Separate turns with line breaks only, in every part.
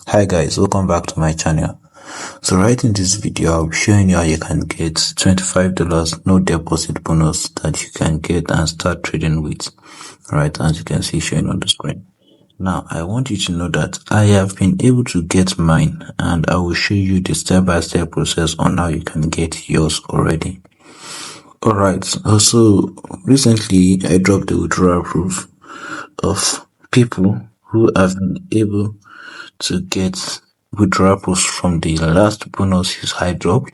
Hi guys, welcome back to my channel. So right in this video, I'll be showing you how you can get $25 no deposit bonus that you can get and start trading with. Right, as you can see showing on the screen. Now, I want you to know that I have been able to get mine, and I will show you the step-by-step process on how you can get yours already. Alright, also recently I dropped the withdrawal proof of people who have been able to get withdrawals from the last bonuses I dropped,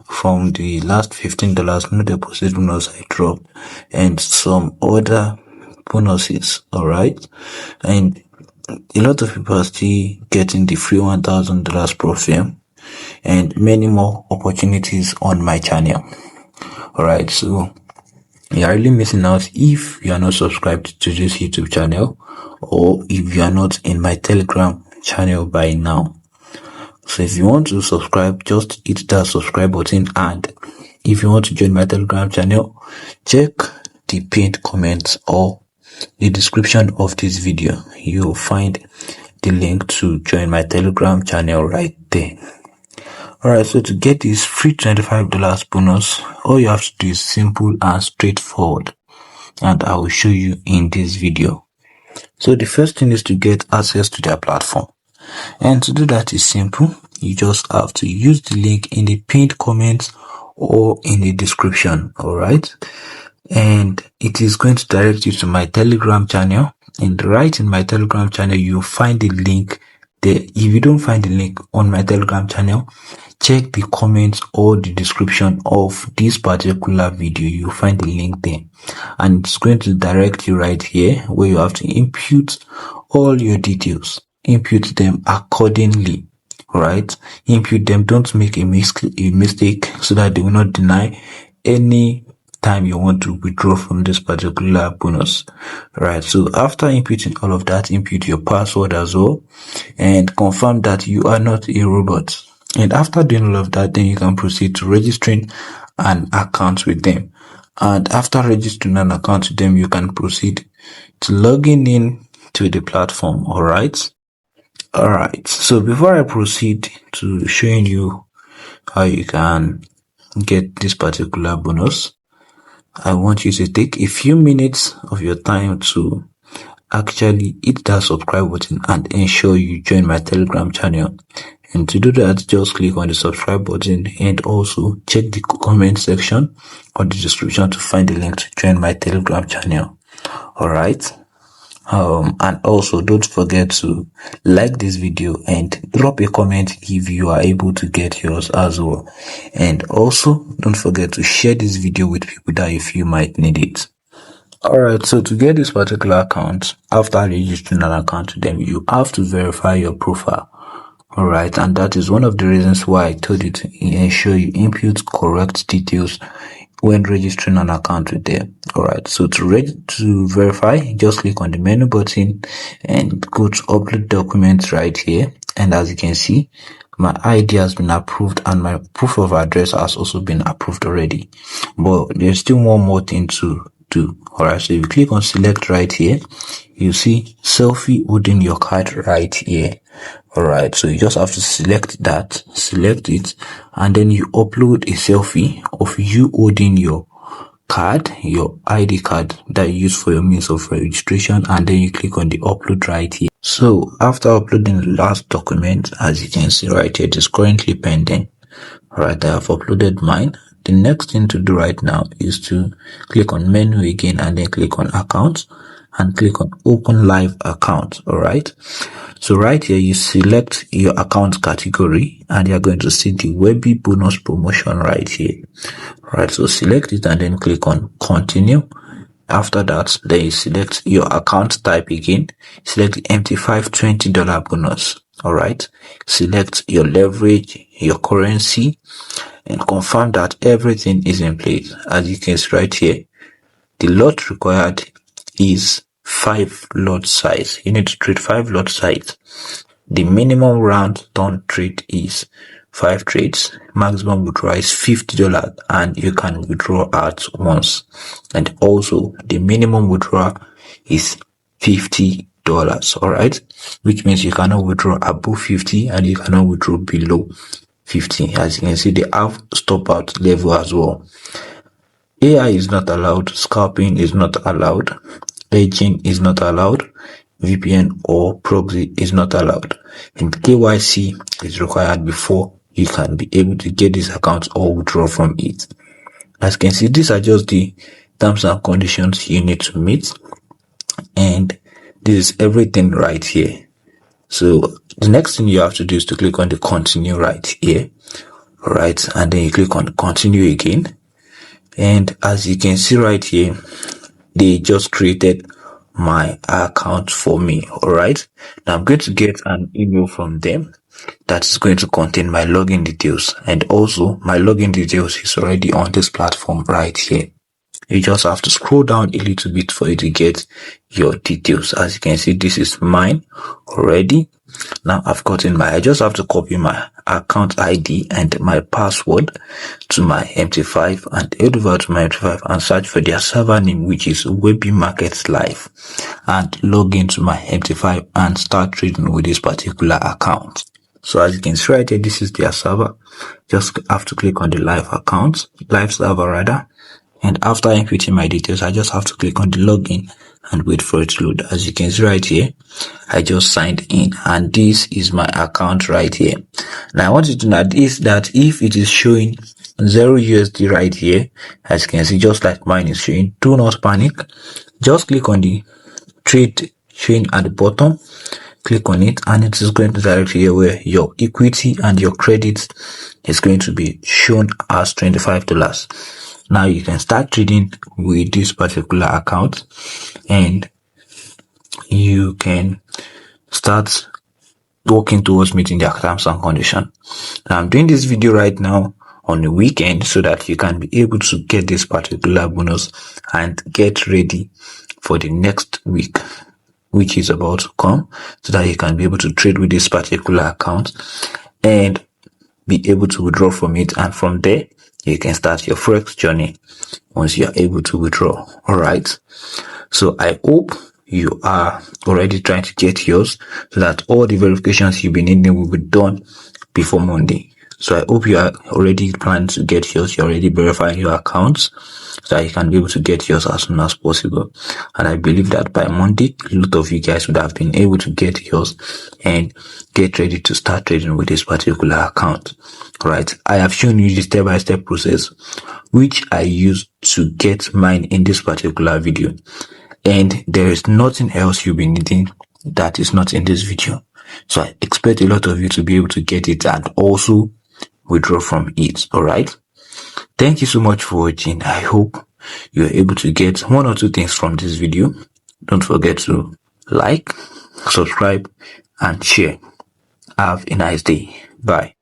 from the last $15 no deposit bonus I dropped, and some other bonuses. Alright, and a lot of people are still getting the free $1,000 profit and many more opportunities on my channel. Alright, so you are really missing out if you are not subscribed to this YouTube channel, or if you are not in my Telegram channel by now. So if you want to subscribe, just hit that subscribe button, and if you want to join my Telegram channel, check the pinned comments or the description of this video. You'll find the link to join my Telegram channel right there. Alright, so to get this free $25 bonus, all you have to do is simple and straightforward, and I will show you in this video. So the first thing is to get access to their platform, and to do that is simple. You just have to use the link in the pinned comments or in the description. Alright, and it is going to direct you to my Telegram channel, and right in my Telegram channel you'll find the link there. If you don't find the link on my Telegram channel, check the comments or the description of this particular video. You'll find the link there, and it's going to direct you right here where you have to input all your details. Input them accordingly. Right, input them, don't make a mistake, so that they will not deny any time you want to withdraw from this particular bonus. Right, so after inputting all of that, input your password as well, and confirm that you are not a robot. And after doing all of that, then you can proceed to registering an account with them. And after registering an account with them, you can proceed to logging in to the platform. Alright, so before I proceed to showing you how you can get this particular bonus, I want you to take a few minutes of your time to actually hit that subscribe button and ensure you join my Telegram channel. And to do that, just click on the subscribe button and also check the comment section or the description to find the link to join my Telegram channel. Alright. And also don't forget to like this video and drop a comment if you are able to get yours as well. And also don't forget to share this video with people that you feel might need it. Alright, so to get this particular account, after registering an account to them, you have to verify your profile. Alright, and that is one of the reasons why I told you to ensure you input correct details when registering an account with them. Alright, so to verify, just click on the menu button and go to upload documents right here. And as you can see, my ID has been approved and my proof of address has also been approved already. But there's still one more thing to do. Alright, so if you click on select right here, you see selfie holding your card right here. Alright, so you just have to select it, and then you upload a selfie of you holding your card, your ID card that you use for your means of registration, and then you click on the upload right here. So after uploading the last document, as you can see right here, it is currently pending. Alright, I have uploaded mine. The next thing to do right now is to click on menu again, and then click on account and click on open live account. Alright, so right here you select your account category, and you're going to see the Webby bonus promotion right here. Alright, so select it and then click on continue. After that, then you select your account type again, select the MT5 $20 bonus. Alright, select your leverage, your currency, and confirm that everything is in place. As you can see right here, the lot required is 5 lot size. You need to trade 5 lot size. The minimum round done trade is 5 trades. Maximum withdrawal is $50, and you can withdraw at once. And also the minimum withdrawal is $50. All right, which means you cannot withdraw above 50 and you cannot withdraw below 50. As you can see, they have stop out level as well. AI is not allowed, scalping is not allowed, hedging is not allowed, VPN or proxy is not allowed, and KYC is required before you can be able to get this account or withdraw from it. As you can see, these are just the terms and conditions you need to meet, and this is everything right here. So the next thing you have to do is to click on the continue right here. All right, and then you click on continue again. And as you can see right here, they just created my account for me. All right, now I'm going to get an email from them that is going to contain my login details, and also my login details is already on this platform right here. You just have to scroll down a little bit for you to get your details. As you can see, this is mine already. Now I've gotten I just have to copy my account ID and my password to my MT5 and head over to my MT5 and search for their server name, which is Webby Markets Live, and log into my MT5 and start trading with this particular account. So as you can see right here, this is their server. Just have to click on the live server rather. And after inputting my details, I just have to click on the login and wait for it to load. As you can see right here, I just signed in and this is my account right here. Now I want you to know that if it is showing 0 USD right here, as you can see, just like mine is showing, do not panic. Just click on the trade showing at the bottom, click on it, and it is going to direct you here where your equity and your credit is going to be shown as $25. Now you can start trading with this particular account and you can start working towards meeting their terms and conditions. Now I'm doing this video right now on the weekend so that you can be able to get this particular bonus and get ready for the next week, which is about to come, so that you can be able to trade with this particular account and be able to withdraw from it, and from there you can start your Forex journey once you are able to withdraw. All right, so I hope you are already trying to get yours so that all the verifications you've been needing will be done before Monday. So I hope you are already planning to get yours. You're already verifying your accounts so that you can be able to get yours as soon as possible. And I believe that by Monday, a lot of you guys would have been able to get yours and get ready to start trading with this particular account. Right? I have shown you the step-by-step process which I used to get mine in this particular video. And there is nothing else you'll be needing that is not in this video. So I expect a lot of you to be able to get it and also withdraw from it. All right. Thank you so much for watching. I hope you are able to get one or two things from this video. Don't forget to like, subscribe, and share. Have a nice day. Bye.